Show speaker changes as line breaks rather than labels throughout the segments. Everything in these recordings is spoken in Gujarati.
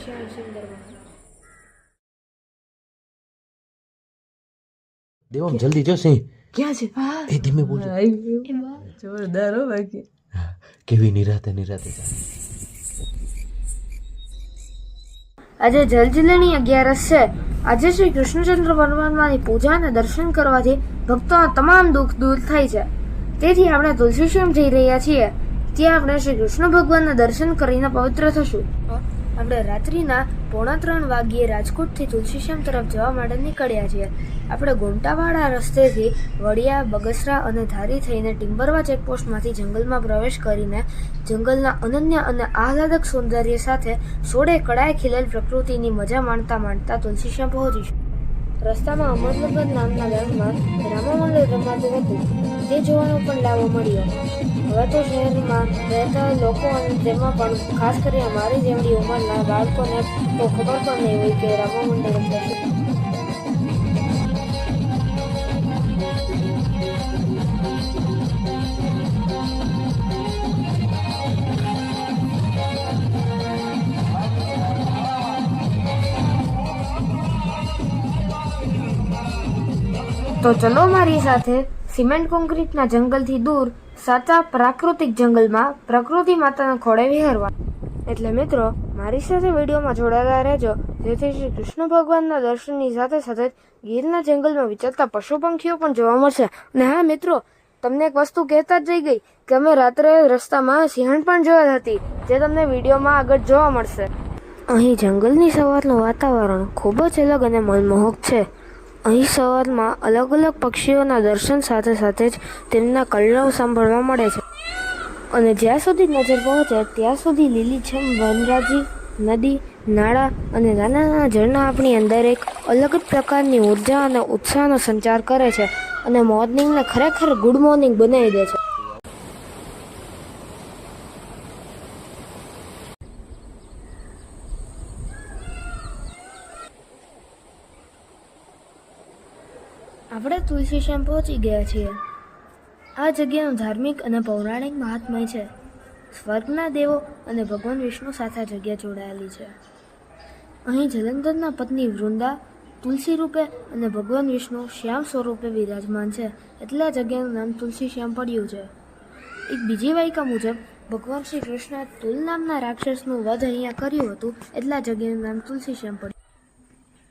શ્યામ સુંદરમાં
દેવમ જલ્દી જો સિંહ
ક્યાં છે?
એ ધીમે બોલજો.
જોરદાર હો બાકી.
કેવી નિરાતે નિરાતે ચાલે.
આજે જલજીલણી 11 છે. આજે શ્રી કૃષ્ણચંદ્ર પરમાત્માની પૂજા અને દર્શન કરવાથી ભક્તોના તમામ દુઃખ દૂર થાય છે. તેથી આપણે તુલસીશ્યામ જઈ રહ્યા છીએ. ત્યાં આપણે શ્રી કૃષ્ણ ભગવાનના દર્શન કરીને પવિત્ર થશું. આપણે રાત્રિના 2:45 વાગ્યે રાજકોટથી તુલસીશ્યામ તરફ જવા માટે નીકળ્યા છીએ. આપણે ગોમટાવાળા રસ્તેથી વડિયા, બગસરા અને ધારી થઈને ટિમ્બરવા ચેકપોસ્ટમાંથી જંગલમાં પ્રવેશ કરીને જંગલના અનન્ય અને આહલાદક સૌંદર્ય સાથે સોળે કળાએ ખીલેલ પ્રકૃતિની મજા માણતા માણતા તુલસીશ્યામ પહોંચીશું. રસ્તામાં અમરનગર નામના ગામમાં રામા મંદિર રમાતું હતું. તે જોવાનો પણ લાવો મળ્યો. હવે તો શહેરમાં રહેતા લોકો અને તેમાં પણ ખાસ કરીને મારી જેવડી ઉંમરના બાળકોને તો ખબર પણ નહીં હોય કે રામા મંદિર એટલે શું. તો ચલો મારી સાથે સિમેન્ટ કોન્ક્રીટના જંગલથી દૂર સાચા પ્રાકૃતિક જંગલમાં પ્રકૃતિ માતાના ખોળે વિહરવા. એટલે મિત્રો મારી સાથે વિડીયોમાં જોડાયેલા રહેજો, જેથી શ્રી કૃષ્ણ ભગવાનના દર્શનની સાથે સાથે ગીરના જંગલમાં વિચરતા પશુ પંખીઓ પણ જોવા મળશે. અને હા મિત્રો, તમને એક વસ્તુ કહેતા જ રહી ગઈ કે અમે રાત્રે રસ્તામાં સિંહણ પણ જોયેલ હતી, જે તમને વિડીયોમાં આગળ જોવા મળશે. અહીં જંગલની સવારનું વાતાવરણ ખૂબ જ અલગ અને મનમોહક છે. અહીં સવારમાં અલગ અલગ પક્ષીઓના દર્શન સાથે સાથે જ તેમના કલરવ સાંભળવા મળે છે. અને જ્યાં સુધી નજર પહોંચે ત્યાં સુધી લીલીછમ વનરાજી, નદી, નાળા અને નાના નાના ઝરણા આપણી અંદર એક અલગ જ પ્રકારની ઉર્જા અને ઉત્સાહનો સંચાર કરે છે અને મોર્નિંગને ખરેખર ગુડ મોર્નિંગ બનાવી દે છે. આપણે તુલસીશ્યામ પહોંચી ગયા છીએ. આ જગ્યાનું ધાર્મિક અને પૌરાણિક મહાત્મય છે. સ્વર્ગના દેવો અને ભગવાન વિષ્ણુ સાથે આ જગ્યા જોડાયેલી છે. અહીં જલંધરના પત્ની વૃંદા તુલસી રૂપે અને ભગવાન વિષ્ણુ શ્યામ સ્વરૂપે વિરાજમાન છે, એટલે આ જગ્યાનું નામ તુલસીશ્યામ પડ્યું છે. એક બીજી વાયકા મુજબ ભગવાન શ્રી કૃષ્ણએ તુલ નામના રાક્ષસનું વધ અહીંયા કર્યું હતું, એટલે આ જગ્યાનું નામ તુલસીશ્યામ પડ્યું.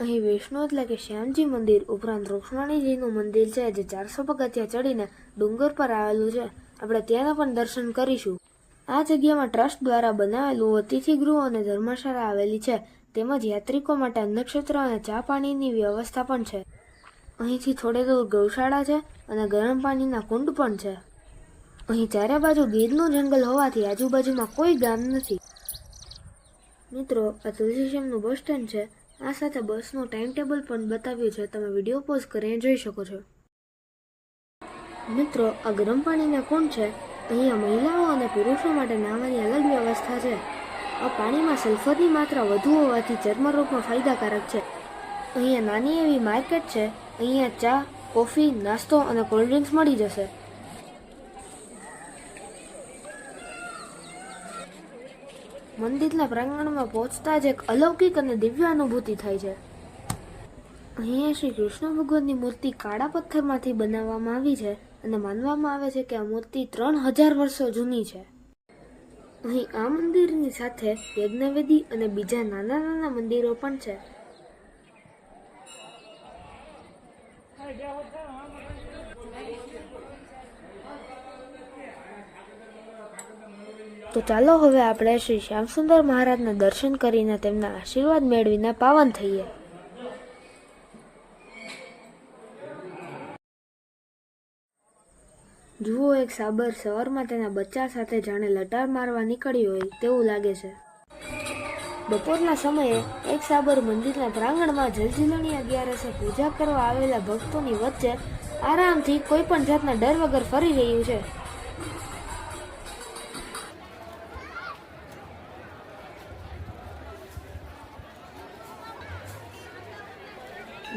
અહીં વિષ્ણુ એટલે કે શ્યામજી મંદિર ઉપરાંત રૂક્ષ્મણીજીનું મંદિર છે, જે 400 પગથિયા ચડીને ડુંગર પર આવેલું છે. આપણે ત્યાંના પણ દર્શન કરીશું. આ જગ્યામાં ટ્રસ્ટ દ્વારા બનાવેલું અતિથિગૃહ અને ધર્મશાળા આવેલી છે, તેમજ યાત્રિકો માટે અન્નક્ષેત્ર અને ચા પાણીની વ્યવસ્થા પણ છે. અહીંથી થોડે દૂર ગૌશાળા છે અને ગરમ પાણીના કુંડ પણ છે. અહીં ચારે બાજુ ગીરનું જંગલ હોવાથી આજુબાજુમાં કોઈ ગામ નથી. મિત્રો, આ તુલસીશ્યામનું બસ સ્ટેન્ડ છે. આ સાથે બસનું ટાઈમ ટેબલ પણ બતાવ્યું છે, તમે વિડીયો પોઝ કરીને જોઈ શકો છો. મિત્રો, આ ગરમ પાણીના કુંડ છે. અહીંયા મહિલાઓ અને પુરુષો માટે નાહવાની અલગ વ્યવસ્થા છે. આ પાણીમાં સલ્ફરની માત્રા વધુ હોવાથી ચર્મરોગમાં ફાયદાકારક છે. અહીંયા નાની એવી માર્કેટ છે. અહીંયા ચા, કોફી, નાસ્તો અને કોલ્ડ ડ્રિંક્સ મળી જશે. મંદિરના પ્રાંગણમાં પહોંચતા જ એક અલૌકિક અને દિવ્ય અનુભૂતિ થાય છે. અહીંયા શ્રી કૃષ્ણ ભગવાનની મૂર્તિ કાળા પથ્થરમાંથી બનાવવામાં આવી છે અને માનવામાં આવે છે કે આ મૂર્તિ 3000 વર્ષો જૂની છે. અહીં આ મંદિરની સાથે યજ્ઞવેદી અને બીજા નાના નાના મંદિરો પણ છે. તો ચાલો હવે આપણે શ્રી શ્યામસુંદર મહારાજના દર્શન કરીને તેમના આશીર્વાદ મેળવીને પાવન થઈએ. જુઓ, એક સાબર સવારમાં તેના બચ્ચા સાથે જાણે લટાર મારવા નીકળ્યો હોય તેવું લાગે છે. બપોરના સમયે એક સાબર મંદિરના પ્રાંગણમાં જલજીલણી 11 પૂજા કરવા આવેલા ભક્તોની વચ્ચે આરામથી કોઈ પણ જાતના ડર વગર ફરી રહ્યું છે.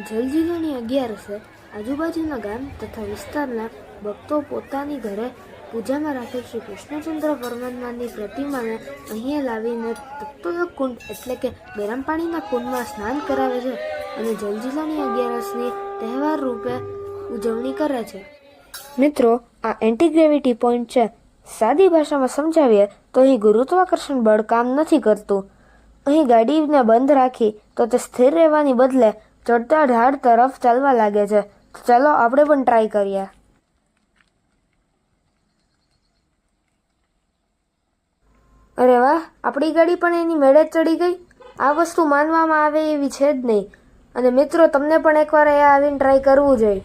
જલજીલણી 11 આજુબાજુના ગામ તથા વિસ્તારના ભક્તો પોતાની ઘરે પૂજામાં રાખેલ શ્રી કૃષ્ણચંદ્ર પરમાત્માની પ્રતિમાને અહીંયા લાવીને તપ્તોદક કુંડ એટલે કે ગરમ પાણીના કુંડમાં સ્નાન કરાવે છે અને જલજીલાની 11સની તહેવાર રૂપે ઉજવણી કરે છે. મિત્રો, આ એન્ટી ગ્રેવિટી પોઈન્ટ છે. સાદી ભાષામાં સમજાવીએ તો અહીં ગુરુત્વાકર્ષણ બળ કામ નથી કરતું. અહીં ગાડીને બંધ રાખી તો તે સ્થિર રહેવાની બદલે ચડતા ઢાળ તરફ ચાલવા લાગે છે. તો ચાલો આપણે પણ ટ્રાય કરીએ. અરે વાહ, આપણી ગાડી પણ એની મેળે જ ચડી ગઈ. આ વસ્તુ માનવામાં આવે એવી છે જ નહીં. અને મિત્રો, તમને પણ એકવાર અહીંયા આવીને ટ્રાય કરવું જોઈએ.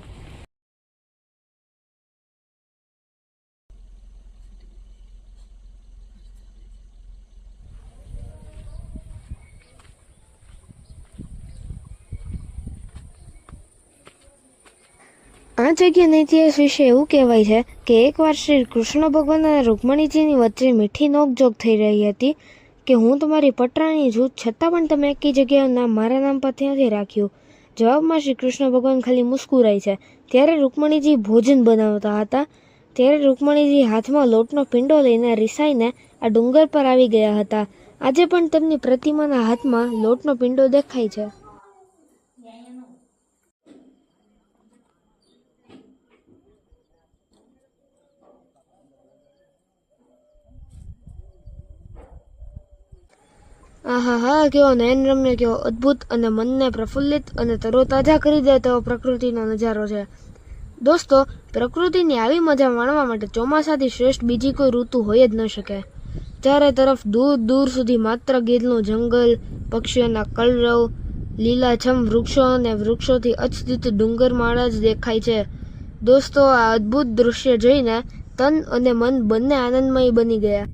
આ જગ્યાના ઇતિહાસ વિશે એવું કહેવાય છે કે એકવાર શ્રી કૃષ્ણ ભગવાન અને રૂકમણીજીની વચ્ચે મીઠી નોકઝોક થઈ રહી હતી કે હું તમારી પટરાણી છું, છતાં પણ તમે એકી જગ્યાનું નામ મારા નામ પરથી નથી રાખ્યું. જવાબમાં શ્રી કૃષ્ણ ભગવાન ખાલી મુસ્કુરાય છે. ત્યારે રૂકમણીજી ભોજન બનાવતા હતા. ત્યારે રૂકમણીજી હાથમાં લોટનો પિંડો લઈને રિસાઈને આ ડુંગર પર આવી ગયા હતા. આજે પણ તેમની પ્રતિમાના હાથમાં લોટનો પિંડો દેખાય છે. આહાહા, કેવો નયનરમ્ય, કેવો અદ્ભુત અને મનને પ્રફુલ્લિત અને તરોતાજા કરી દે તેવો પ્રકૃતિનો નજારો છે. દોસ્તો, પ્રકૃતિની આવી મજા માણવા માટે ચોમાસાથી શ્રેષ્ઠ બીજી કોઈ ઋતુ હોય જ ન શકે. ચારે તરફ દૂર દૂર સુધી માત્ર ગીરનું જંગલ, પક્ષીઓના કલરવ, લીલાછમ વૃક્ષો અને વૃક્ષોથી અછતીત ડુંગરમાળા જ દેખાય છે. દોસ્તો, આ અદ્ભુત દૃશ્ય જોઈને તન અને મન બંને આનંદમય બની ગયા.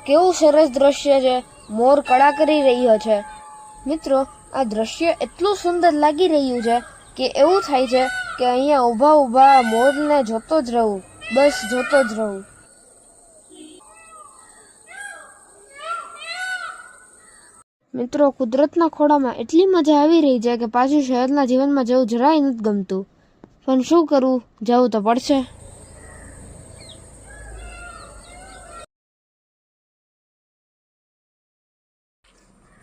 કેવું સરસ દ્રશ્ય છે. મોર કળા કરી રહ્યો છે. મિત્રો, આ દ્રશ્ય એટલું સુંદર લાગી રહ્યું છે કે એવું થાય છે કે અહીંયા ઊભા ઊભા મોરને જોતો જ રહું. બસ જોતો જ રહું. મિત્રો, કુદરતના ખોળામાં એટલી મજા આવી રહી છે કે પાછું શહેરના જીવનમાં જવું જરાય નથી ગમતું. પણ શું કરવું, જવું તો પડશે.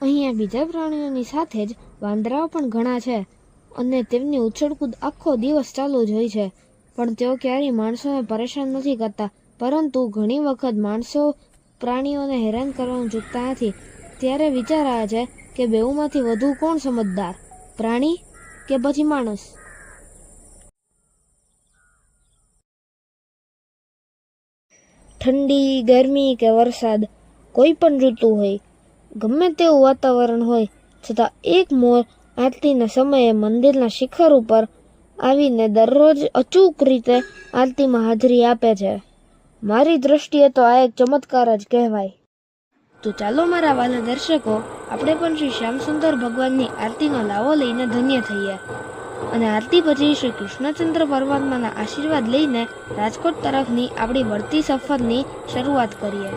અહીંયા બીજા પ્રાણીઓની સાથે જ વાંદરાઓ પણ ઘણા છે અને તેમની ઉછળકૂદ આખો દિવસ ચાલુ જ હોય છે. પણ તેઓ ક્યારેય માણસોને પરેશાન નથી કરતા. પરંતુ ઘણી વખત માણસો પ્રાણીઓને હેરાન કરવાનું ચૂકતા નથી. ત્યારે વિચાર આવે છે કે બેઉમાંથી વધુ કોણ સમજદાર, પ્રાણી કે પછી માણસ? ઠંડી, ગરમી કે વરસાદ, કોઈ પણ ઋતુ હોય, ગમે તેવું વાતાવરણ હોય, છતાં એક મોર આરતીના સમયે મંદિરના શિખર ઉપર આવીને દરરોજ અચૂક રીતે આરતીમાં હાજરી આપે છે. મારી દ્રષ્ટિએ તો આ એક ચમત્કાર જ કહેવાય. તો ચાલો મારા વાલા દર્શકો, આપણે પણ શ્રી શ્યામસુંદર ભગવાનની આરતીનો લાવો લઈને ધન્ય થઈએ અને આરતી પછી શ્રી કૃષ્ણચંદ્ર પરમાત્માના આશીર્વાદ લઈને રાજકોટ તરફની આપણી વળતી સફરની શરૂઆત કરીએ.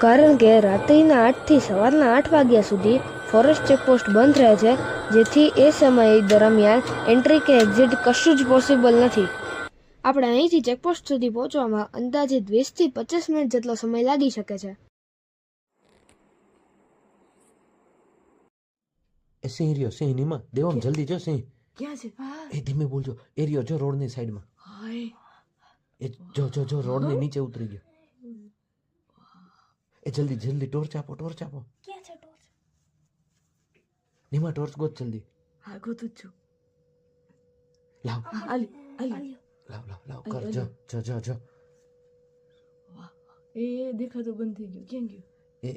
કારણ કે રાત્રિના 8થી સવારના 8 વાગ્યા સુધી ફોરેસ્ટ ચેકપોસ્ટ બંધ રહે છે, જેથી એ સમય દરમિયાન એન્ટ્રી કે એક્ઝિટ કશું જ પોસિબલ નથી. આપણે અહીંથી ચેકપોસ્ટ સુધી પહોંચવામાં અંદાજે 20 થી 25 મિનિટ જેટલો સમય લાગી શકે છે.
એ સિંહ રહ્યો, સિંહ નીમા, દેવમ જલ્દી જો સિંહ.
ક્યાં છે?
એ ધીમે બોલજો. એ રહ્યો જો રોડની સાઈડમાં.
હાય.
એ જો જો જો રોડની નીચે ઉતરી ગયો. એ જલ્દી જલ્દી ટોર્ચ આપો, ટોર્ચ આપો.
ક્યાં છે ટોર્ચ?
નીમા ટોર્ચ ગોત જલ્દી.
હા, ગોતું જ છું.
લાવ
આલી આલી.
લાવ લાવ લાવ કર. જો જો જો જો.
વાહ, એ દેખાતો બંધ થઈ ગયો. ક્યાં ગયો?
એ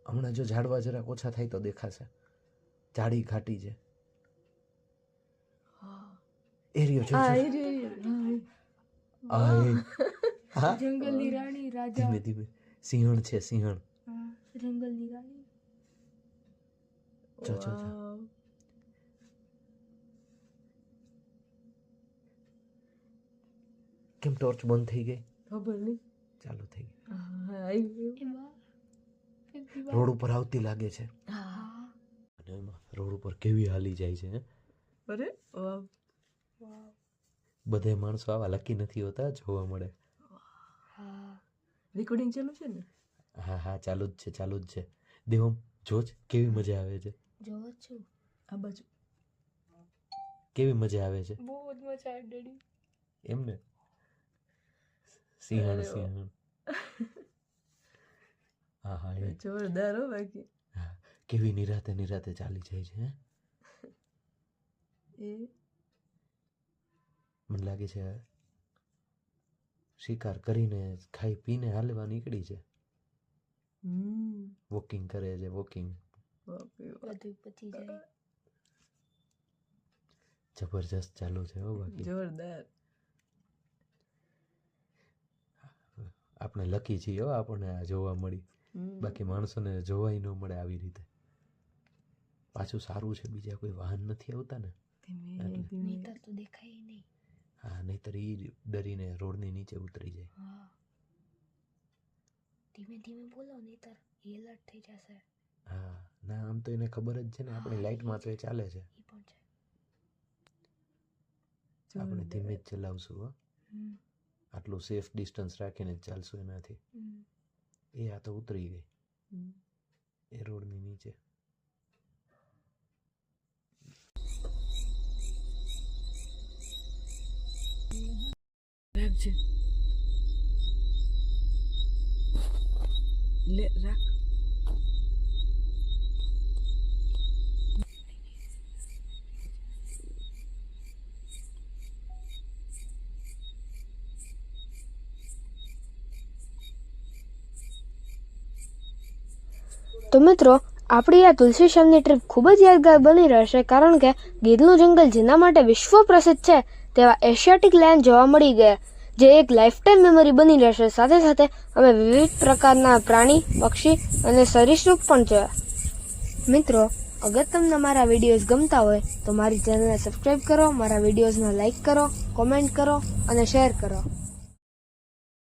હમણાં જો ઝાડવા જરાક ઓછા થાય તો દેખાશે. ઝાડી ઘાટી છે. એ રહ્યો જો હા,
જંગલની રાણી, રાજા.
ધીમે ધીમે. સિંહણ છે, સિંહણ.
જંગલની રાણી.
જો જો જો. કેમ ટોર્ચ બંધ થઈ ગઈ?
ખબર નહીં.
ચાલુ થઈ ગઈ.
હા આવ્યું.
રોડ ઉપર આવતી લાગે છે.
હા.
અને એમાં રોડ ઉપર કેવી હાલી જાય છે હે?
અરે વાહ.
બધે માણસો આવા લકી નથી હોતા, જોવા મળે.
રેકોર્ડિંગ ચાલુ છે ને?
હા હા, ચાલુ જ છે, ચાલુ જ છે. દેવમ જોજ કેવી મજા આવે છે.
જોવો છું.
આ બાજુ
કેવી મજા આવે છે.
બહુ જ મજા આવે ડેડી.
એમ ને? સિંહણ
અરે વાહ.
સિંહણ. હા હા, એ
જોરદાર હો બાકી.
હા, કેવી નિરાતે નિરાતે ચાલી જાય છે હે?
એ
મને લાગે છે શિકાર કરીને ખાઈ પીને હાલવા નીકળી છે. વોકિંગ કરે છે, વોકિંગ.
બાપરે બાપ.
બધું પતી જાય.
જબરજસ્ત ચાલુ છે હો બાકી.
જોરદાર.
આપણે લકી છીએ હો, આપણને આ જોવા મળી. બાકી માણસોને જોવાય ન મળે આવી રીતે. પાછું સારું છે બીજા કોઈ વાહન નથી આવતા ને.
ધીમે ધીમે.
નહીતર તો દેખાય નહીં.
હા, નહીતર ઈ ડરીને રોડની નીચે ઉતરી જાય.
હા. ધીમે ધીમે બોલો નહીતર એલર્ટ થઈ જશે.
હા, ના આમ તો એને ખબર જ છે ને આપણી લાઈટમાં તો એ ચાલે છે.
એ પણ છે.
આપણે
જોરદાર.
ધીમે જ ચલાવશું હો. આટલું સેફ ડિસ્ટન્સ રાખીને જ ચાલશું એનાથી. એ આ તો ઉતરી ગઈ એ રોડની નીચે.
રાખજે. લે રાખ.
તો મિત્રો, આપણી આ તુલસી શ્યામની ટ્રીપ ખૂબ જ યાદગાર બની રહેશે, કારણ કે ગીરનું જંગલ જેના માટે વિશ્વ પ્રસિદ્ધ છે તેવા એશિયાટિક લાયન જોવા મળી ગયા, જે એક લાઈફ ટાઈમ મેમરી બની રહેશે. સાથે સાથે અમે વિવિધ પ્રકારના પ્રાણી, પક્ષી અને સરીસૃપ પણ જોયા. મિત્રો, અગર તમને મારા વિડીયોઝ ગમતા હોય તો મારી ચેનલને સબસ્ક્રાઈબ કરો, મારા વિડીયોઝને લાઈક કરો, કોમેન્ટ કરો અને શેર કરો.